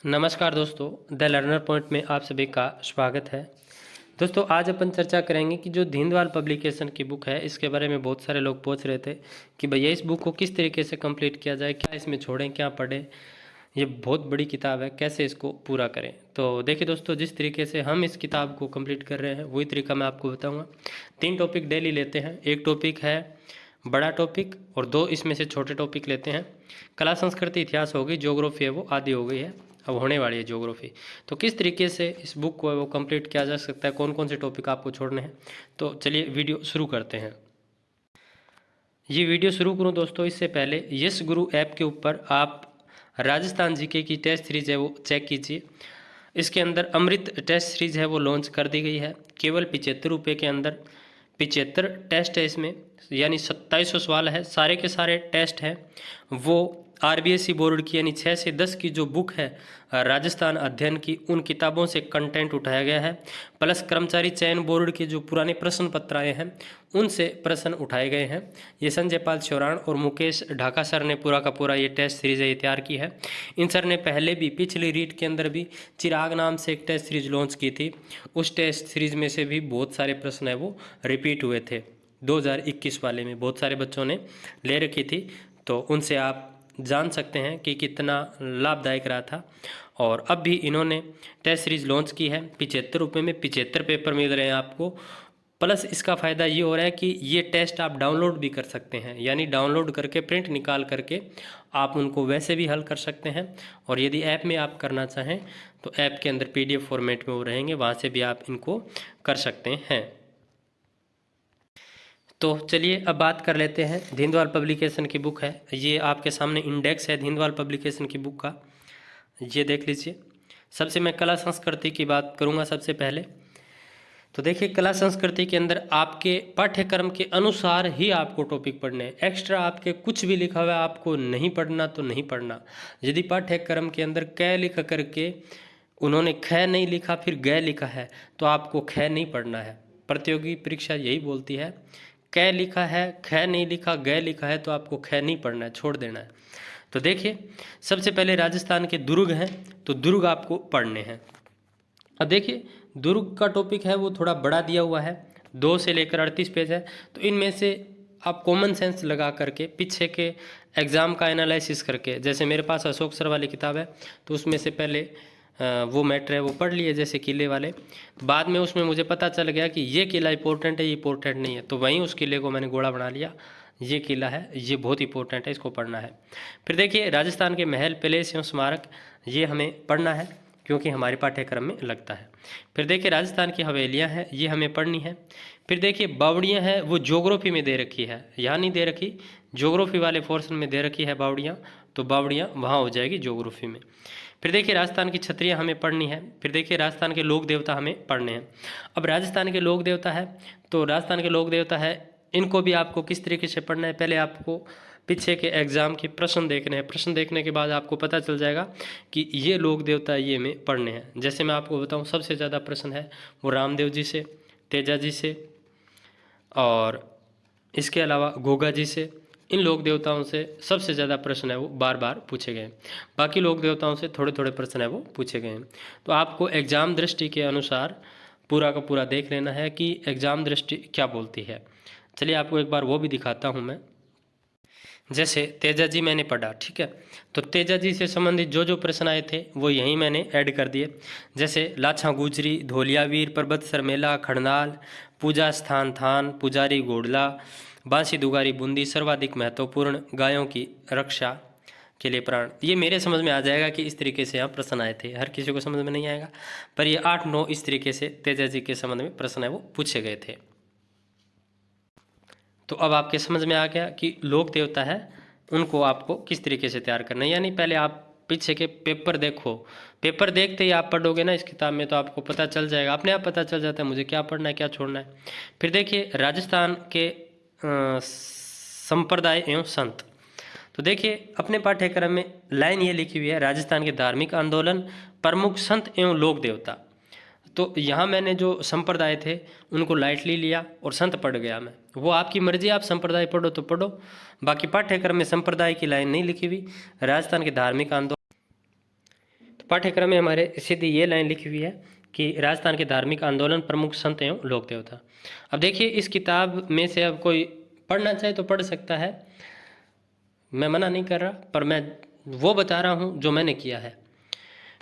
नमस्कार दोस्तों, the learner point में आप सभी का स्वागत है। दोस्तों, आज अपन चर्चा करेंगे कि जो दीनदयाल पब्लिकेशन की बुक है, इसके बारे में बहुत सारे लोग पूछ रहे थे कि भैया इस बुक को किस तरीके से कंप्लीट किया जाए, क्या इसमें छोड़ें, क्या पढ़ें। ये बहुत बड़ी किताब है, कैसे इसको पूरा करें। तो देखिए दोस्तों, जिस तरीके से हम इस किताब को कंप्लीट कर रहे हैं वही तरीका मैं आपको बताऊँगा। 3 टॉपिक डेली लेते हैं। एक टॉपिक है बड़ा टॉपिक और 2 इसमें से छोटे टॉपिक लेते हैं। कला संस्कृति इतिहास हो गई, ज्योग्राफी है वो आदि हो गई है, अब होने वाली है ज्योग्राफी। तो किस तरीके से इस बुक को है वो कंप्लीट किया जा सकता है, कौन कौन से टॉपिक आपको छोड़ने हैं। तो चलिए वीडियो शुरू करते हैं। ये वीडियो शुरू करूं दोस्तों, इससे पहले यस गुरु ऐप के ऊपर आप राजस्थान जीके की टेस्ट सीरीज है वो चेक कीजिए। इसके अंदर अमृत टेस्ट सीरीज है वो लॉन्च कर दी गई है। केवल 75 रुपये के अंदर 75 टेस्ट है इसमें, यानी 2700 सवाल है। सारे के सारे टेस्ट हैं वो आरबीएसई बोर्ड की, यानी 6 से 10 की जो बुक है राजस्थान अध्ययन की, उन किताबों से कंटेंट उठाया गया है। प्लस कर्मचारी चयन बोर्ड के जो पुराने प्रश्न पत्र आए हैं उनसे प्रश्न उठाए गए हैं। ये संजय पाल चौरान और मुकेश ढाका सर ने पूरा का पूरा ये टेस्ट सीरीज है तैयार की है। इन सर ने पहले भी पिछली रीट के अंदर भी चिराग नाम से एक टेस्ट सीरीज लॉन्च की थी। उस टेस्ट सीरीज में से भी बहुत सारे प्रश्न है वो रिपीट हुए थे। 2021 वाले में बहुत सारे बच्चों ने ले रखी थी, तो उनसे आप जान सकते हैं कि कितना लाभदायक रहा था। और अब भी इन्होंने टेस्ट सीरीज लॉन्च की है। 75 रुपये में 75 पेपर मिल रहे हैं आपको। प्लस इसका फ़ायदा ये हो रहा है कि ये टेस्ट आप डाउनलोड भी कर सकते हैं, यानी डाउनलोड करके प्रिंट निकाल करके आप उनको वैसे भी हल कर सकते हैं। और यदि ऐप में आप करना चाहें तो ऐप के अंदर पीडीएफ फॉर्मेट में वो रहेंगे, वहाँ से भी आप इनको कर सकते हैं। तो चलिए अब बात कर लेते हैं। दीनदयाल पब्लिकेशन की बुक है, ये आपके सामने इंडेक्स है दीनदयाल पब्लिकेशन की बुक का, ये देख लीजिए। सबसे मैं कला संस्कृति की बात करूँगा सबसे पहले। तो देखिए, कला संस्कृति के अंदर आपके पाठ्यक्रम के अनुसार ही आपको टॉपिक पढ़ने हैं। एक्स्ट्रा आपके कुछ भी लिखा हुआ है आपको नहीं पढ़ना तो नहीं पढ़ना। यदि पाठ्यक्रम के अंदर कै लिख करके उन्होंने ख नहीं लिखा फिर ग लिखा है तो आपको ख नहीं पढ़ना है। प्रतियोगी परीक्षा यही बोलती है, कै लिखा है ख नहीं लिखा ग लिखा है तो आपको ख नहीं पढ़ना है, छोड़ देना है। तो देखिए, सबसे पहले राजस्थान के दुर्ग हैं, तो दुर्ग आपको पढ़ने हैं। अब देखिए, दुर्ग का टॉपिक है वो थोड़ा बड़ा दिया हुआ है, 2 से लेकर 38 पेज है। तो इनमें से आप कॉमन सेंस लगा करके पीछे के एग्ज़ाम का एनालिसिस करके, जैसे मेरे पास अशोक सर वाली किताब है तो उसमें से पहले वो मैटर है वो पढ़ लिए, जैसे किले वाले। बाद में उसमें मुझे पता चल गया कि ये किला इंपॉर्टेंट है, ये इंपॉर्टेंट नहीं है, तो वहीं उस किले को मैंने गोला बना लिया। ये किला है, ये बहुत इंपॉर्टेंट है, इसको पढ़ना है। फिर देखिए, राजस्थान के महल पैलेस एवं स्मारक, ये हमें पढ़ना है क्योंकि हमारे पाठ्यक्रम में लगता है। फिर देखिए, राजस्थान की हवेलियाँ हैं, ये हमें पढ़नी है। फिर देखिए, बावड़ियाँ हैं वो ज्योग्राफी में दे रखी है, यहाँ नहीं दे रखी, ज्योग्राफी वाले पोर्शन में दे रखी है बावड़ियाँ, तो बावड़ियाँ वहाँ हो जाएगी ज्योग्राफी में। फिर देखिए, राजस्थान की छतरियाँ हमें पढ़नी है। फिर देखिए, राजस्थान के लोक देवता हमें पढ़ने हैं। अब राजस्थान के लोक देवता है, तो राजस्थान के लोक देवता है, इनको भी आपको किस तरीके से पढ़ना है, पहले आपको पीछे के एग्ज़ाम के प्रश्न देखने हैं। प्रश्न देखने के बाद आपको पता चल जाएगा कि ये लोक देवता ये हमें पढ़ने हैं। जैसे मैं आपको बताऊं, सबसे ज़्यादा प्रश्न है वो रामदेव जी से, तेजा जी से, और इसके अलावा गोगा जी से। इन लोक देवताओं से सबसे ज़्यादा प्रश्न है वो बार बार पूछे गए हैं। बाकी लोक देवताओं से थोड़े थोड़े प्रश्न है वो पूछे गए हैं। तो आपको एग्ज़ाम दृष्टि के अनुसार पूरा का पूरा देख लेना है कि एग्ज़ाम दृष्टि क्या बोलती है। चलिए आपको एक बार वो भी दिखाता हूँ मैं। जैसे तेजा जी मैंने पढ़ा, ठीक है, तो तेजा जी से संबंधित जो जो प्रश्न आए थे वो यहीं मैंने ऐड कर दिए। जैसे लाछा गुजरी, धोलियावीर, पर्वत सरमेला, खड़नाल, पूजा स्थान थान, पुजारी घोड़ला, बांसी दुगारी बूंदी, सर्वाधिक महत्वपूर्ण, गायों की रक्षा के लिए प्राण। ये मेरे समझ में आ जाएगा कि इस तरीके से यहाँ प्रश्न आए थे। हर किसी को समझ में नहीं आएगा, पर ये 8-9 इस तरीके से तेजा जी के संबंध में प्रश्न है वो पूछे गए थे। तो अब आपके समझ में आ गया कि लोक देवता है उनको आपको किस तरीके से तैयार करना है। यानी पहले आप पीछे के पेपर देखो, पेपर देखते ही आप पढ़ोगे ना इस किताब में तो आपको पता चल जाएगा, अपने आप पता चल जाता है मुझे क्या पढ़ना है क्या छोड़ना है। फिर देखिए, राजस्थान के संप्रदाय एवं संत, तो देखिए अपने पाठ्यक्रम में लाइन ये लिखी हुई है, राजस्थान के धार्मिक आंदोलन, प्रमुख संत एवं लोक देवता। तो यहाँ मैंने जो संप्रदाय थे उनको लाइटली लिया और संत पढ़ गया मैं। वो आपकी मर्जी, आप संप्रदाय पढ़ो तो पढ़ो, बाकी पाठ्यक्रम में संप्रदाय की लाइन नहीं लिखी हुई। राजस्थान के धार्मिक आंदोलन, पाठ्यक्रम में हमारे सीधी ये लाइन लिखी हुई है कि राजस्थान के धार्मिक आंदोलन प्रमुख संत एवं लोक देवता। अब देखिए इस किताब में से अब कोई पढ़ना चाहे तो पढ़ सकता है, मैं मना नहीं कर रहा, पर मैं वो बता रहा हूँ जो मैंने किया है।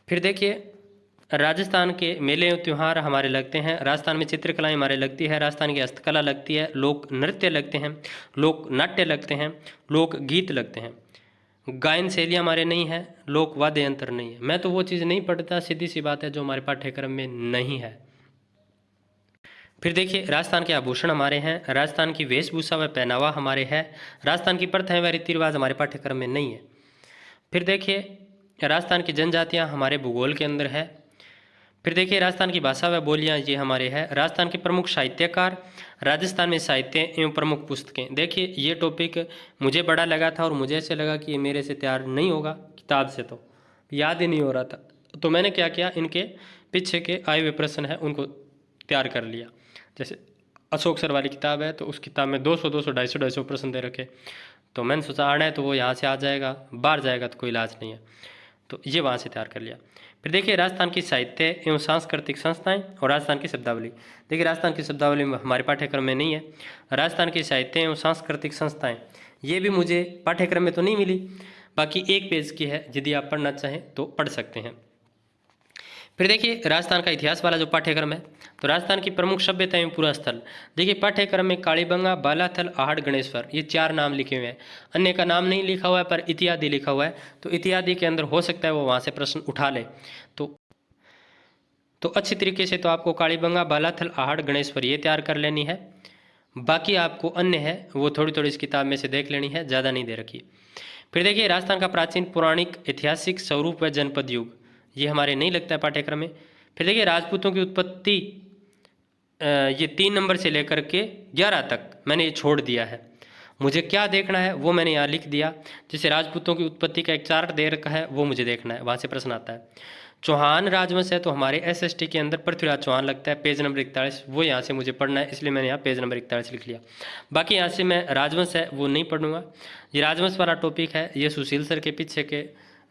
फिर देखिए राजस्थान के मेले एवं त्यौहार हमारे लगते हैं, राजस्थान में चित्रकलाएँ हमारे लगती है, राजस्थान की हस्तकला लगती है, लोक नृत्य लगते हैं, लोक नाट्य लगते हैं, लोक गीत लगते हैं, गायन शैली हमारे नहीं है, लोक वाद्य यंत्र नहीं है। मैं तो वो चीज़ नहीं पढ़ता, सीधी सी बात है, जो हमारे पाठ्यक्रम में नहीं है। फिर देखिए राजस्थान के आभूषण हमारे हैं, राजस्थान की वेशभूषा व पहनावा हमारे है, राजस्थान की प्रथाएं व रीति रिवाज हमारे पाठ्यक्रम में नहीं है। फिर देखिए राजस्थान की जनजातियां हमारे भूगोल के अंदर है। फिर देखिए राजस्थान की भाषा व बोलियां ये हमारे है, राजस्थान के प्रमुख साहित्यकार, राजस्थान में साहित्य एवं प्रमुख पुस्तकें। देखिए ये टॉपिक मुझे बड़ा लगा था और मुझे ऐसे लगा कि ये मेरे से तैयार नहीं होगा, किताब से तो याद ही नहीं हो रहा था, तो मैंने क्या किया, इनके पीछे के आए हुए प्रश्न हैं उनको तैयार कर लिया। जैसे अशोक सर वाली किताब है तो उस किताब में 200 250 प्रश्न दे रखे, तो मैंने सोचा आना है तो वो यहाँ से आ जाएगा, बाहर जाएगा तो कोई इलाज नहीं है, तो ये वहाँ से तैयार कर लिया। फिर देखिए राजस्थान की साहित्य एवं सांस्कृतिक संस्थाएं और राजस्थान की शब्दावली। देखिए राजस्थान की शब्दावली हमारे पाठ्यक्रम में नहीं है, राजस्थान की साहित्य एवं सांस्कृतिक संस्थाएं ये भी मुझे पाठ्यक्रम में तो नहीं मिली, बाकी 1 पेज की है, यदि आप पढ़ना चाहें तो पढ़ सकते हैं। फिर देखिए राजस्थान का इतिहास वाला जो पाठ्यक्रम है, तो राजस्थान की प्रमुख सभ्यता एवं पूरा स्थल। देखिए पाठ्यक्रम में कालीबंगा, बालाथल, आहड़, गणेश्वर ये 4 नाम लिखे हुए हैं, अन्य का नाम नहीं लिखा हुआ है पर इत्यादि लिखा हुआ है, तो इत्यादि के अंदर हो सकता है वो वहाँ से प्रश्न उठा ले। तो अच्छी तरीके से तो आपको कालीबंगा, बालाथल, आहड़, गणेश्वर ये तैयार कर लेनी है, बाकी आपको अन्य है वो थोड़ी थोड़ी इस किताब में से देख लेनी है, ज़्यादा नहीं दे रखी। फिर देखिए राजस्थान का प्राचीन पौराणिक ऐतिहासिक स्वरूप व जनपद युग ये हमारे नहीं लगता है पाठ्यक्रम में। फिर देखिए राजपूतों की उत्पत्ति ये 3 नंबर से लेकर के 11 तक मैंने ये छोड़ दिया है, मुझे क्या देखना है वो मैंने यहाँ लिख दिया। जैसे राजपूतों की उत्पत्ति का एक चार्ट दे रखा है वो मुझे देखना है, वहाँ से प्रश्न आता है। चौहान राजवंश है तो हमारे एसएसटी के अंदर पृथ्वीराज चौहान लगता है, पेज नंबर 41, वो यहाँ से मुझे पढ़ना है, इसलिए मैंने यहाँ पेज नंबर 41 लिख लिया। बाकी यहाँ से मैं राजवंश है वो नहीं पढ़ूंगा, ये राजवंश वाला टॉपिक है, ये सुशील सर के पीछे के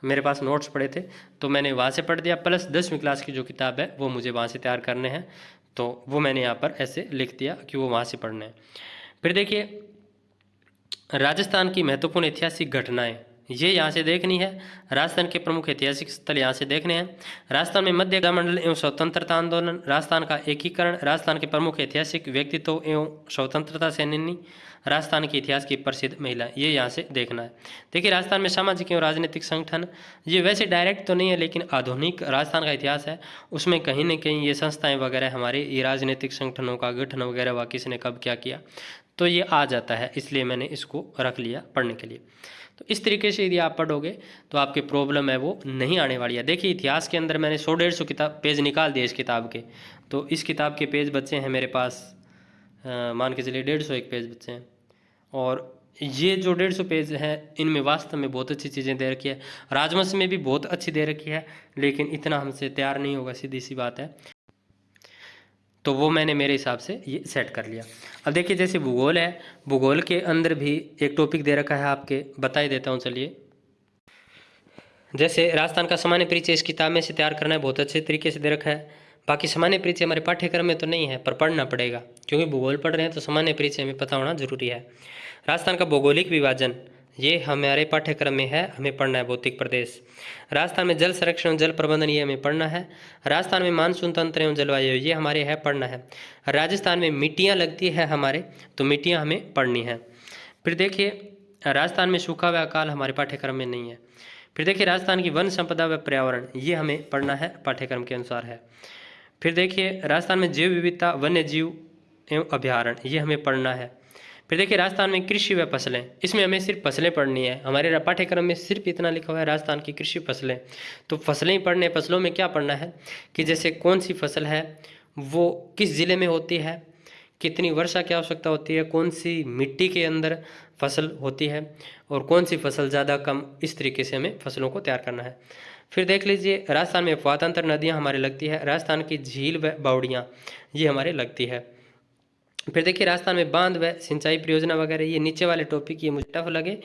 मेरे पास नोट्स पड़े थे तो मैंने वहाँ से पढ़ दिया, प्लस 10वीं क्लास की जो किताब है वो मुझे वहाँ से तैयार करने हैं, तो वो मैंने यहाँ पर ऐसे लिख दिया कि वो वहाँ से पढ़ने हैं। फिर देखिए राजस्थान की महत्वपूर्ण ऐतिहासिक घटनाएं ये यहाँ से देखनी है, राजस्थान के प्रमुख ऐतिहासिक स्थल यहाँ से देखने हैं, राजस्थान में मध्य मंडल एवं स्वतंत्रता आंदोलन, राजस्थान का एकीकरण, राजस्थान के प्रमुख ऐतिहासिक व्यक्तित्व एवं स्वतंत्रता सेनानी, राजस्थान के इतिहास की प्रसिद्ध महिला ये यहाँ से देखना है। देखिए राजस्थान में सामाजिक एवं राजनीतिक संगठन ये वैसे डायरेक्ट तो नहीं है, लेकिन आधुनिक राजस्थान का इतिहास है उसमें कहीं ना कहीं ये संस्थाएं वगैरह हमारे ये राजनीतिक संगठनों का गठन वगैरह व किसने कब क्या किया तो ये आ जाता है, इसलिए मैंने इसको रख लिया पढ़ने के लिए। तो इस तरीके से यदि आप पढ़ोगे तो आपकी प्रॉब्लम है वो नहीं आने वाली है। देखिए इतिहास के अंदर मैंने 100-150 किताब पेज निकाल दिए इस किताब के, तो इस किताब के पेज बच्चे हैं मेरे पास मान के चलिए 150 पेज बच्चे हैं, और ये जो 150 पेज हैं इनमें वास्तव में बहुत अच्छी चीज़ें दे रखी है, राजवंश में भी बहुत अच्छी दे रखी है, लेकिन इतना हमसे तैयार नहीं होगा, सीधी सी बात है, तो वो मैंने मेरे हिसाब से ये सेट कर लिया। अब देखिए जैसे भूगोल है, भूगोल के अंदर भी एक टॉपिक दे रखा है आपके, बता ही देता हूँ चलिए। जैसे राजस्थान का सामान्य परिचय इस किताब में से तैयार करना है, बहुत अच्छे तरीके से दे रखा है। बाकी सामान्य परिचय हमारे पाठ्यक्रम में तो नहीं है पर पढ़ना पड़ेगा, क्योंकि भूगोल पढ़ रहे हैं तो सामान्य परिचय हमें पता होना जरूरी है। राजस्थान का भौगोलिक विभाजन ये हमारे पाठ्यक्रम में है, हमें पढ़ना है। भौतिक प्रदेश, राजस्थान में जल संरक्षण और जल प्रबंधन ये हमें पढ़ना है। राजस्थान में मानसून तंत्र एवं जलवायु ये हमारे है पढ़ना है। राजस्थान में मिट्टियाँ लगती है हमारे, तो मिट्टियाँ हमें पढ़नी है। फिर देखिए राजस्थान में सूखा व अकाल हमारे पाठ्यक्रम में नहीं है। फिर देखिए राजस्थान की वन संपदा व पर्यावरण ये हमें पढ़ना है, पाठ्यक्रम के अनुसार है। फिर देखिए राजस्थान में जैव विविधता, वन्य जीव एवं अभ्यारण्य ये हमें पढ़ना है। फिर देखिए राजस्थान में कृषि व फसलें, इसमें हमें सिर्फ फसलें पढ़नी है, हमारे पाठ्यक्रम में सिर्फ इतना लिखा हुआ है राजस्थान की कृषि फसलें, तो फसलें ही पढ़ने। फसलों में क्या पढ़ना है कि जैसे कौन सी फसल है वो किस ज़िले में होती है, कितनी वर्षा की आवश्यकता होती है, कौन सी मिट्टी के अंदर फसल होती है और कौन सी फसल ज़्यादा कम, इस तरीके से हमें फसलों को तैयार करना है। फिर देख लीजिए राजस्थान में अफवातंत्र नदियाँ हमारे लगती है, राजस्थान की झील व बावड़ियाँ ये हमारे लगती है। फिर देखिए राजस्थान में बांध व सिंचाई परियोजना वगैरह ये नीचे वाले टॉपिक ये मुझे टफ लगे,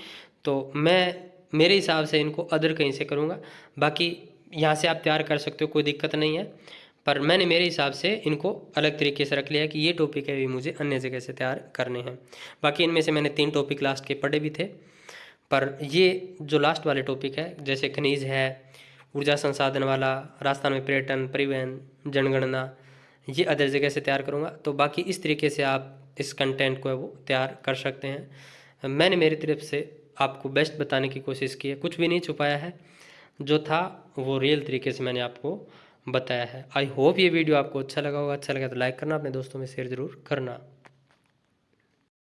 तो मैं मेरे हिसाब से इनको अदर कहीं से करूँगा। बाकी यहाँ से आप तैयार कर सकते हो, कोई दिक्कत नहीं है। पर मैंने मेरे हिसाब से इनको अलग तरीके से रख लिया है कि ये टॉपिक है भी मुझे अन्य जगह से तैयार करने हैं। बाकी इनमें से मैंने 3 टॉपिक लास्ट के पढ़े भी थे, पर ये जो लास्ट वाले टॉपिक है जैसे खनिज है, ऊर्जा संसाधन वाला, राजस्थान में पर्यटन, परिवहन, जनगणना, ये अदर जगह से तैयार करूँगा। तो बाकी इस तरीके से आप इस कंटेंट को है वो तैयार कर सकते हैं। मैंने मेरी तरफ से आपको बेस्ट बताने की कोशिश की है, कुछ भी नहीं छुपाया है, जो था वो रियल तरीके से मैंने आपको बताया है। आई होप ये वीडियो आपको अच्छा लगा होगा। अच्छा लगा तो लाइक करना, अपने दोस्तों में शेयर ज़रूर करना।